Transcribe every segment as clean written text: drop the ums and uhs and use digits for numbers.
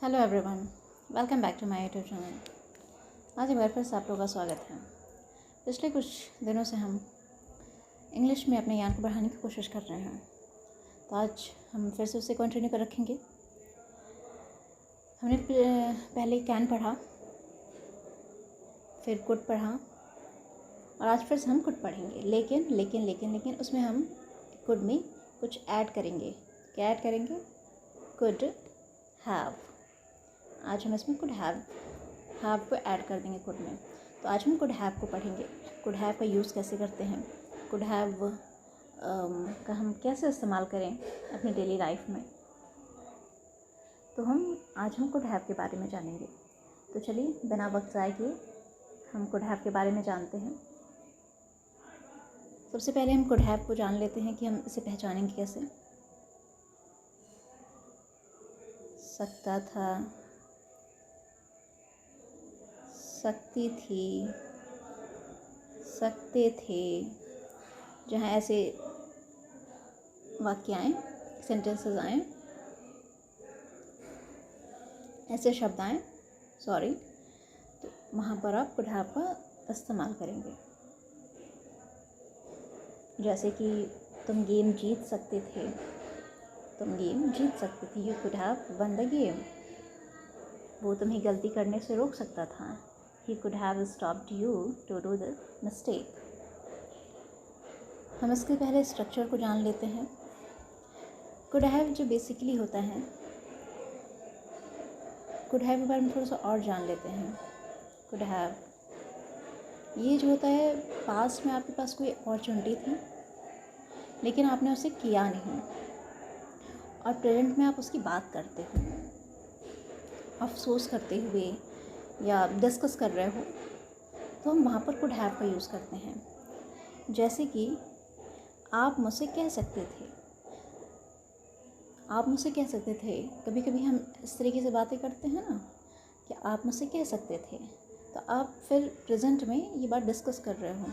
Hello everyone, welcome back to my YouTube channel. आज एक बार फिर से आप लोगों का स्वागत है। पिछले कुछ दिनों से हम इंग्लिश में अपने ज्ञान को बढ़ाने की कोशिश कर रहे हैं, तो आज हम फिर से उसे कंटिन्यू कर रखेंगे। हमने पहले कैन पढ़ा, फिर कुड पढ़ा और आज फिर से हम कुड पढ़ेंगे। लेकिन उसमें हम कुड में कुछ ऐड करेंगे। क्या ऐड करेंगे? Could have. आज हम इसमें कुड हैव को ऐड कर देंगे कुड में। तो आज हम कुड हैव को पढ़ेंगे। कुड हैव का यूज़ कैसे करते हैं, कुड हैव का हम कैसे इस्तेमाल करें अपनी डेली लाइफ में, तो आज हम कुड हैव के बारे में जानेंगे। तो चलिए बिना वक्त ज़ाय किए हम कुड हैव के बारे में जानते हैं। सबसे पहले हम कुड हैव को जान लेते हैं कि हम इसे पहचानेंगे कैसे। सकता था, सकती थी, सकते थे। जहाँ ऐसे वाक्य आए, सेंटेंसेस आए, ऐसे शब्द आए तो वहाँ पर आप कुड हैव का इस्तेमाल करेंगे। जैसे कि तुम गेम जीत सकते थे, तुम गेम जीत सकते थे। You could have one the game. वो तुम्हें गलती करने से रोक सकता था। He could have stopped you to do the mistake. हम इसके पहले स्ट्रक्चर को जान लेते हैं। कुड हैव जो बेसिकली होता है, कुड हैव के बारे में थोड़ा सा और जान लेते हैं। कुड हैव ये जो होता है, पास्ट में आपके पास कोई अपॉर्चुनिटी थी लेकिन आपने उसे किया नहीं, और प्रेजेंट में आप उसकी बात करते हो, अफसोस करते हुए या डिस्कस कर रहे हो, तो हम वहाँ पर कुड हैव का यूज़ करते हैं। जैसे कि आप मुझसे कह सकते थे, कभी कभी हम इस तरीके से बातें करते हैं ना कि आप मुझसे कह सकते थे, तो आप फिर प्रेजेंट में ये बात डिस्कस कर रहे हो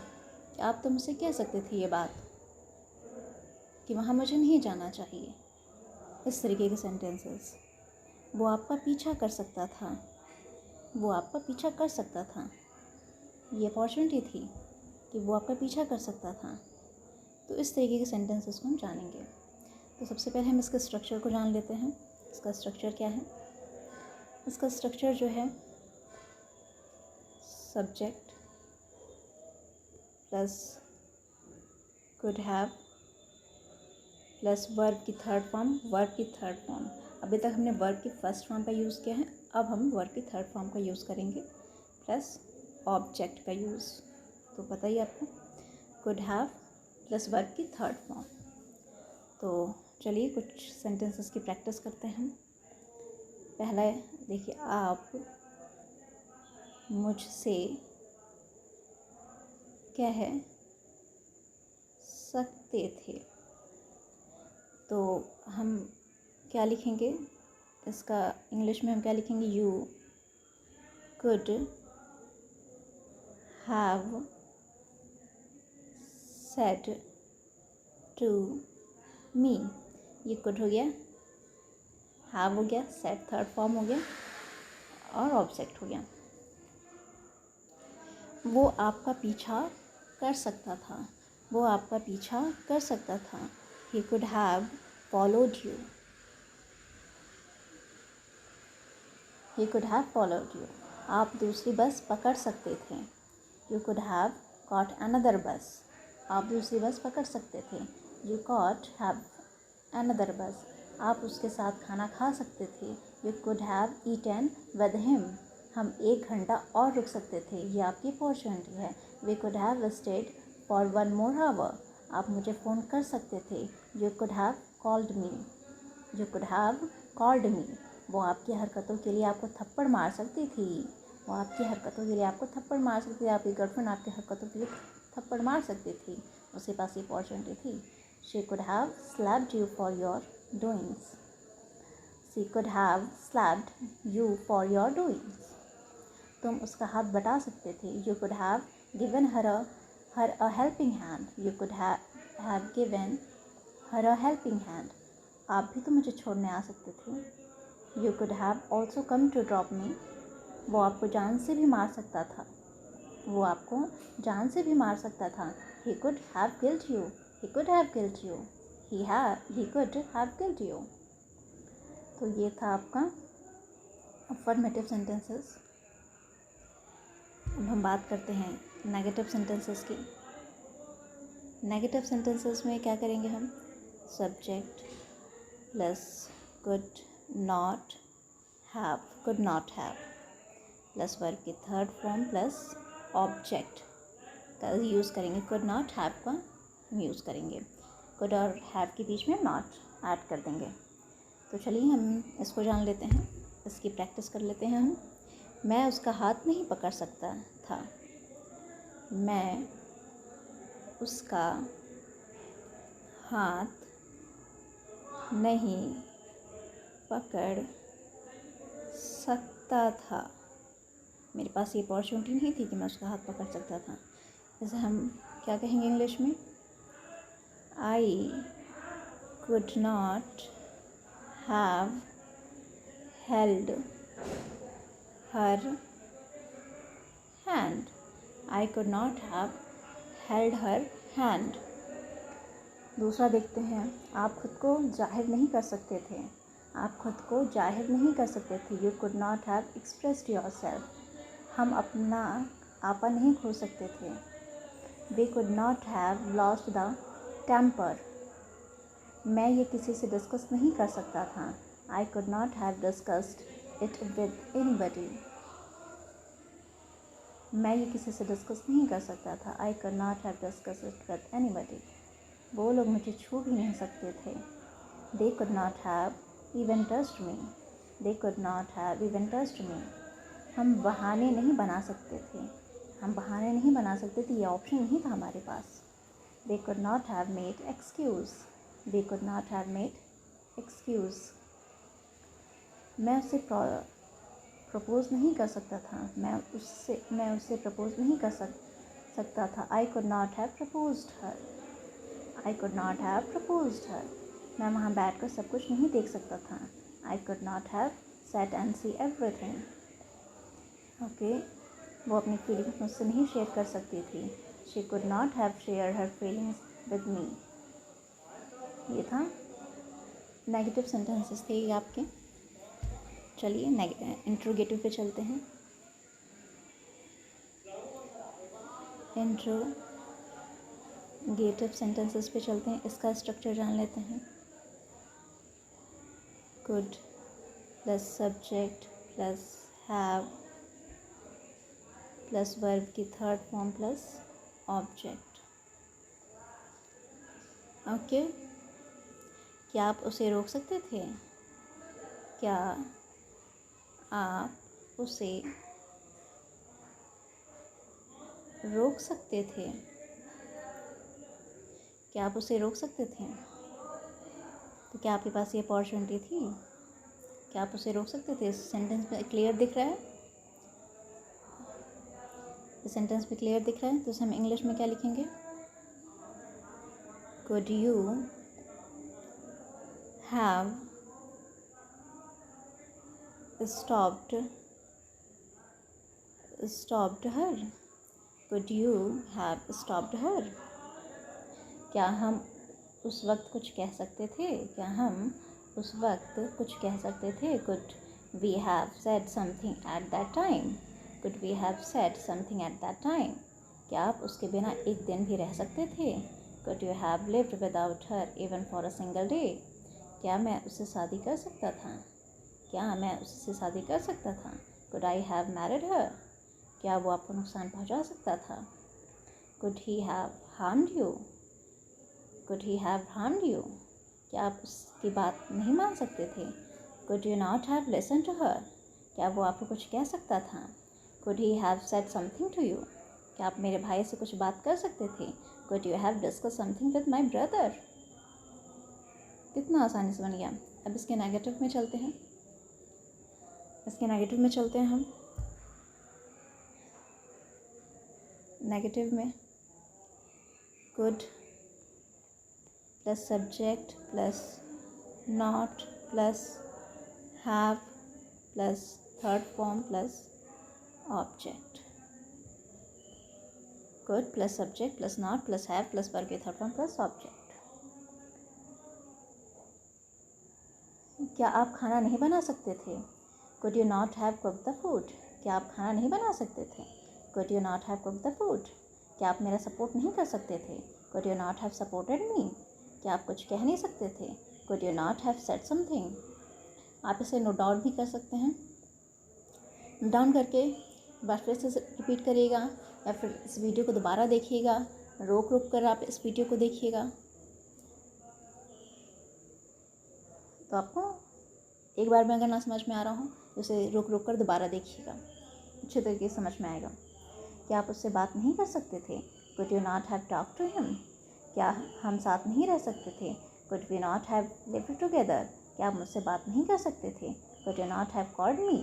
कि आप तो मुझसे कह सकते थे ये बात कि वहाँ मुझे नहीं जाना चाहिए। इस तरीके के सेंटेंसेस। वो आपका पीछा कर सकता था, वो आपका पीछा कर सकता था। ये अपॉर्चुनिटी थी कि वो आपका पीछा कर सकता था। तो इस तरीके के सेंटेंसेस को हम जानेंगे। तो सबसे पहले हम इसके स्ट्रक्चर को जान लेते हैं। इसका स्ट्रक्चर क्या है? इसका स्ट्रक्चर जो है, subject plus could have plus verb की थर्ड फॉर्म। अभी तक हमने वर्ब की फर्स्ट फॉर्म का यूज़ किया है, अब हम वर्ब की थर्ड फॉर्म का यूज़ करेंगे, प्लस ऑब्जेक्ट का यूज़। तो पता ही आपको, कुड हैव प्लस वर्ब की थर्ड फॉर्म। तो चलिए कुछ सेंटेंसेस की प्रैक्टिस करते हैं। पहला देखिए, आप मुझसे कह सकते थे। तो हम क्या लिखेंगे इसका इंग्लिश में? हम क्या लिखेंगे? You could have said to me. ये कुड हो गया, हैव हो गया, सेड थर्ड फॉर्म हो गया और ऑब्जेक्ट हो गया। वो आपका पीछा कर सकता था, वो आपका पीछा कर सकता था। He could have followed you. He could have followed you. आप दूसरी बस पकड़ सकते थे। You could have caught another bus. आप दूसरी बस पकड़ सकते थे। You could have another bus. आप उसके साथ खाना खा सकते थे। You could have eaten with him. हम 1 घंटा और रुक सकते थे। ये आपकी अपॉर्चुनिटी है। We could have stayed for 1 more hour. आप मुझे फ़ोन कर सकते थे। You could have called me. You could have called me. वो आपकी हरकतों के लिए आपको थप्पड़ मार सकती थी। वो आपकी हरकतों के लिए आपको थप्पड़ मार सकती थी। आपकी गर्लफ्रेंड आपकी हरकतों के लिए थप्पड़ मार सकती थी। उसके पास ये अपॉर्चुनिटी थी। She could have slapped you for your doings. She could have slapped you for your doings. तुम उसका हाथ बटा सकते थे। You could have given her a helping hand. You could have given her a helping hand. आप भी तो मुझे छोड़ने आ सकते थे। You could have also come to drop me. वो आपको जान से भी मार सकता था. वो आपको जान से भी मार सकता था. He could have killed you. He could have killed you. He could have killed you. तो ये था आपका अफर्मेटिव सेंटेंसेस. अब हम बात करते हैं नेगेटिव सेंटेंसेस की. नेगेटिव सेंटेंसेस में क्या करेंगे हम? Subject plus could not have plus verb की थर्ड फॉर्म प्लस ऑब्जेक्ट का यूज़ करेंगे. could not have का हम यूज़ करेंगे. could और have के बीच में not ऐड कर देंगे. तो चलिए हम इसको जान लेते हैं, इसकी प्रैक्टिस कर लेते हैं हम. मैं उसका हाथ नहीं पकड़ सकता था. मैं उसका हाथ नहीं पकड़ सकता था. मेरे पास ये अपॉर्चुनिटी नहीं थी कि मैं उसका हाथ पकड़ सकता था. जैसे हम क्या कहेंगे इंग्लिश में? आई could not have held her hand. I could not have held her hand. दूसरा देखते हैं. आप खुद को जाहिर नहीं कर सकते थे. आप खुद को जाहिर नहीं कर सकते थे. You could not have expressed yourself. हम अपना आपा नहीं खो सकते थे. We could not have lost the temper. मैं ये किसी से डिस्कस नहीं कर सकता था. I could not have discussed it with anybody. मैं ये किसी से डिस्कस नहीं कर सकता था. I could not have discuss it with anybody. वो लोग मुझे छू भी नहीं सकते थे. They could not have even touched me. They could not have even touched me. हम बहाने नहीं बना सकते थे. हम बहाने नहीं बना सकते थे. ये ऑप्शन नहीं था हमारे पास. They could not have made excuse. They could not have made excuse. मैं उससे प्रपोज नहीं कर सकता था. मैं उससे प्रपोज नहीं कर सकता था. I could not have proposed her. I could not have proposed her. मैं वहाँ बैठ कर सब कुछ नहीं देख सकता था. I could not have sat and see everything. Okay. वो अपनी फीलिंग्स मुझसे नहीं शेयर कर सकती थी. She could not have share her feelings with me. ये था नेगेटिव सेंटेंसेस थे ये आपके. चलिए इंट्रोगेटिव पे चलते हैं. इंट्रोगेटिव सेंटेंसेस पे चलते हैं. इसका स्ट्रक्चर जान लेते हैं. Could plus subject plus have plus verb की third form plus object. Okay. क्या आप उसे रोक सकते थे? क्या आप उसे रोक सकते थे? क्या आप उसे रोक सकते थे? तो क्या आपके पास ये अपॉर्चुनिटी थी? क्या आप उसे रोक सकते थे? इस सेंटेंस में क्लियर दिख रहा है? इस सेंटेंस में क्लियर दिख रहा है? तो इसे हम इंग्लिश में क्या लिखेंगे? Could you have stopped her. Could you have stopped her? क्या हम उस वक्त कुछ कह सकते थे? क्या हम उस वक्त कुछ कह सकते थे? Could we have said something at that time? Could we have said something at that time? क्या आप उसके बिना एक दिन भी रह सकते थे? Could you have lived without her even for a single day? क्या मैं उससे शादी कर सकता था? क्या मैं उससे शादी कर सकता था? Could I have married her? क्या वो आपको नुकसान पहुंचा सकता था? Could he have harmed you? Could he have harmed you? क्या आप उसकी बात नहीं मान सकते थे? Could you not have listened to her? क्या वो आपको कुछ कह सकता था? Could he have said something to you? क्या आप मेरे भाई से कुछ बात कर सकते थे? Could you have discussed something with my brother? कितना आसानी से बन गया. अब इसके नेगेटिव में चलते हैं. हम नेगेटिव में could plus subject plus not plus have plus third form plus object. Could plus subject plus not plus have plus verb की थर्ड फॉर्म प्लस ऑब्जेक्ट. क्या आप खाना नहीं बना सकते थे? Could you not have cook the food. क्या आप खाना नहीं बना सकते थे? Could you not have cook the food. क्या आप मेरा सपोर्ट नहीं कर सकते थे? Could you not have supported me. क्या आप कुछ कह नहीं सकते थे? Could you not have said something. आप इसे नोट डाउन भी कर सकते हैं. नोट डाउन करके बार फिर से रिपीट करिएगा या फिर इस वीडियो को दोबारा देखिएगा. रोक रोक कर आप इस वीडियो को देखिएगा तो आपको एक बार में अगर ना समझ में आ रहा हो तो उसे रोक रोक कर दोबारा देखिएगा, अच्छे तरीके से समझ में आएगा. क्या आप उससे बात नहीं कर सकते थे? Could you not have talk to him. क्या हम साथ नहीं रह सकते थे? Could we not have lived together. क्या आप मुझसे बात नहीं कर सकते थे? Could you not have called me.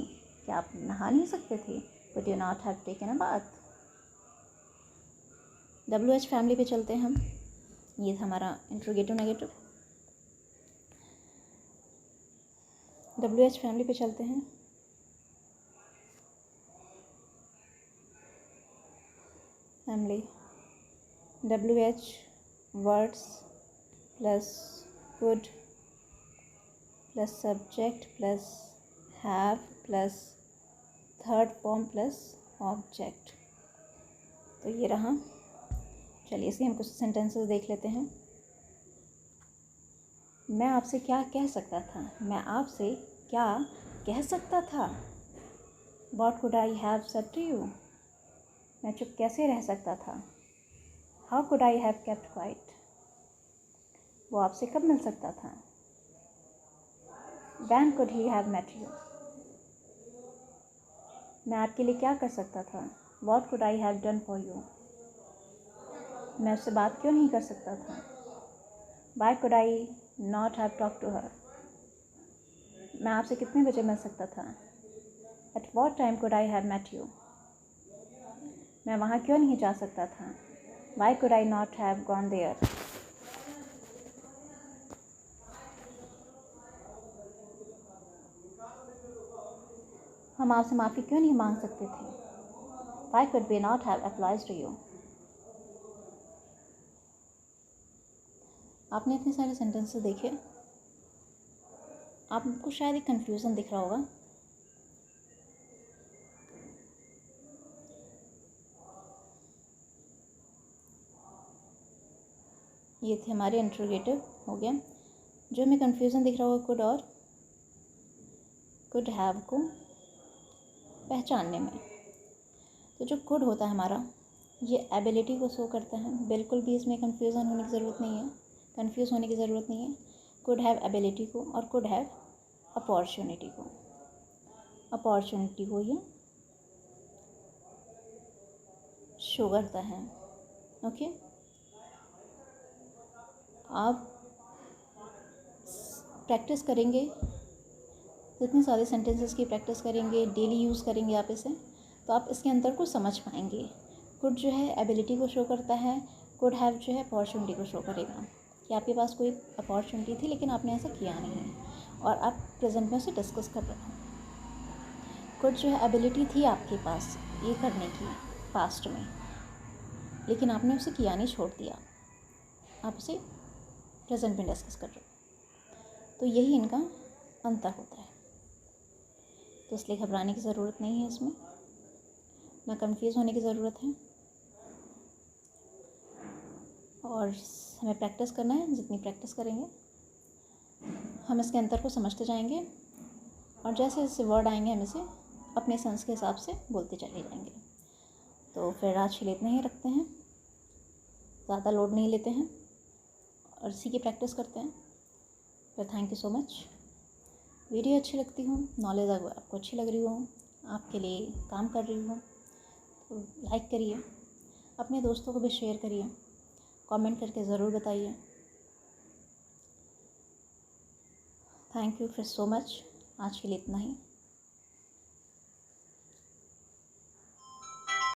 क्या आप नहा नहीं सकते थे? Could you not have taken a bath. WH family पे चलते हैं हम. ये था हमारा इंट्रोगेटिव नेगेटिव. WH फैमिली पे चलते हैं. Family WH words plus could plus subject plus have plus third form plus object. तो ये रहा. चलिए इसे हम कुछ सेंटेंसेस देख लेते हैं. मैं आपसे क्या कह सकता था. मैं आपसे क्या कह सकता था. What could I have said to you. मैं चुप कैसे रह सकता था. How could I have kept quiet. वो आपसे कब मिल सकता था. When could he have met you. मैं आपके लिए क्या कर सकता था. What could I have done for you. मैं उससे बात क्यों नहीं कर सकता था. Why could I not have talked to her. मैं आपसे कितने बजे मिल सकता था. At what time could I have met you. मैं वहाँ क्यों नहीं जा सकता था. Why could I not have gone there. हम आपसे माफ़ी क्यों नहीं मांग सकते थे. Why could we not have apologized to you. आपने इतने सारे सेंटेंसेस देखे. आपको शायद एक कन्फ्यूज़न दिख रहा होगा. ये थे हमारे इंट्रोगेटिव हो गया. जो हमें कन्फ्यूज़न दिख रहा होगा कुड और कुड हैव को पहचानने में. तो जो कुड होता है हमारा ये एबिलिटी को शो करता है. बिल्कुल भी इसमें कन्फ्यूज़न होने की ज़रूरत नहीं है. कंफ्यूज होने की ज़रूरत नहीं है. कुड हैव एबिलिटी को और कुड हैव अपॉर्चुनिटी को. अपॉर्चुनिटी को ये शो करता है. ओके. आप प्रैक्टिस करेंगे. जितने सारे सेंटेंसेस की प्रैक्टिस करेंगे, डेली यूज़ करेंगे आप इसे, तो आप इसके अंतर को समझ पाएंगे. कुड जो है एबिलिटी को शो करता है. कुड हैव जो है अपॉर्चुनिटी को शो करेगा कि आपके पास कोई अपॉर्चुनिटी थी लेकिन आपने ऐसा किया नहीं और आप प्रेजेंट में उसे डिस्कस कर रहे हैं. कुड जो है एबिलिटी थी आपके पास ये करने की पास्ट में, लेकिन आपने उसे किया नहीं, छोड़ दिया. आप उसे प्रेजेंट में डिस्कस कर रहे हो. तो यही इनका अंतर होता है. तो इसलिए घबराने की ज़रूरत नहीं है इसमें, ना कंफ्यूज होने की ज़रूरत है. और हमें प्रैक्टिस करना है. जितनी प्रैक्टिस करेंगे हम इसके अंतर को समझते जाएंगे और जैसे जैसे वर्ड आएंगे हम इसे अपने सेंस के हिसाब से बोलते चले जाएंगे. तो फिर आज के लिए इतना ही रखते हैं. ज़्यादा लोड नहीं लेते हैं और इसी की प्रैक्टिस करते हैं. फिर thank you so much. Video अच्छी लगती हो, नॉलेज आपको अच्छी लग रही हो, आपके लिए काम कर रही हो तो लाइक करिए. अपने दोस्तों को भी शेयर करिए. कमेंट करके ज़रूर बताइए. थैंक यू फिर सो मच. आज के लिए इतना ही.